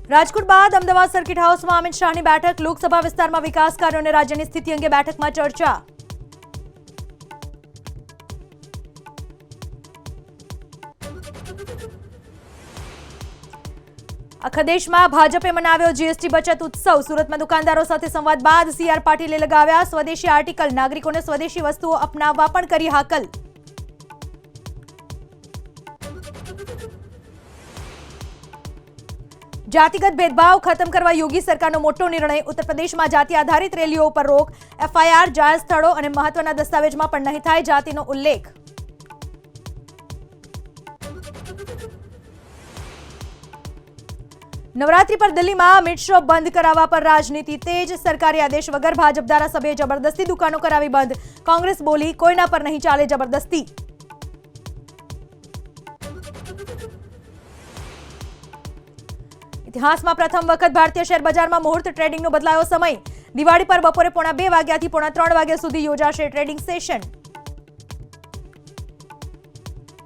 રાજકોટ બાદ અમદાવાદ સર્કિટ હાઉસમાં અમિત શાહની બેઠક, લોકસભા વિસ્તારમાં વિકાસ કાર્યો અને રાજ્યની સ્થિતિ અંગે બેઠકમાં ચર્ચા। આખા દેશમાં ભાજપે મનાવ્યો જીએસટી બચત ઉત્સવ, સુરતમાં દુકાનદારો સાથે સંવાદ બાદ સીઆર પાટીલે લગાવ્યા સ્વદેશી આર્ટિકલ, નાગરિકોને સ્વદેશી વસ્તુઓ અપનાવવા પણ કરી હાકલ। जातिगत भेदभाव खत्म करवा योगी सरकारનો મોટો નિર્ણય, ઉત્તર પ્રદેશમાં જાતિ આધારિત રેલીઓ પર રોક, એફઆઈઆર, જાહેર સ્થળો અને મહત્વના દસ્તાવેજમાં પણ નહીં થાય જાતિનો ઉલ્લેખ। નવરાત્રી પર દિલ્હીમાં મીટ શોપ બંધ કરાવવા પર રાજનીતિ તેજ, સરકારી આદેશ વગર ભાજપ ધારાસભ્યે જબરદસ્તી દુકાનો કરાવી બંધ, કોંગ્રેસ બોલી કોઈના પર નહીં ચાલે જબરદસ્તી। ઇતિહાસમાં પ્રથમ વખત ભારતીય શેર બજારમાં મુહૂર્ત ટ્રેડિંગનો બદલાયો સમય, દિવાળી પર બપોરે 1:30 વાગ્યાથી 3:30 વાગ્યા સુધી યોજાશે ટ્રેડિંગ સેશન।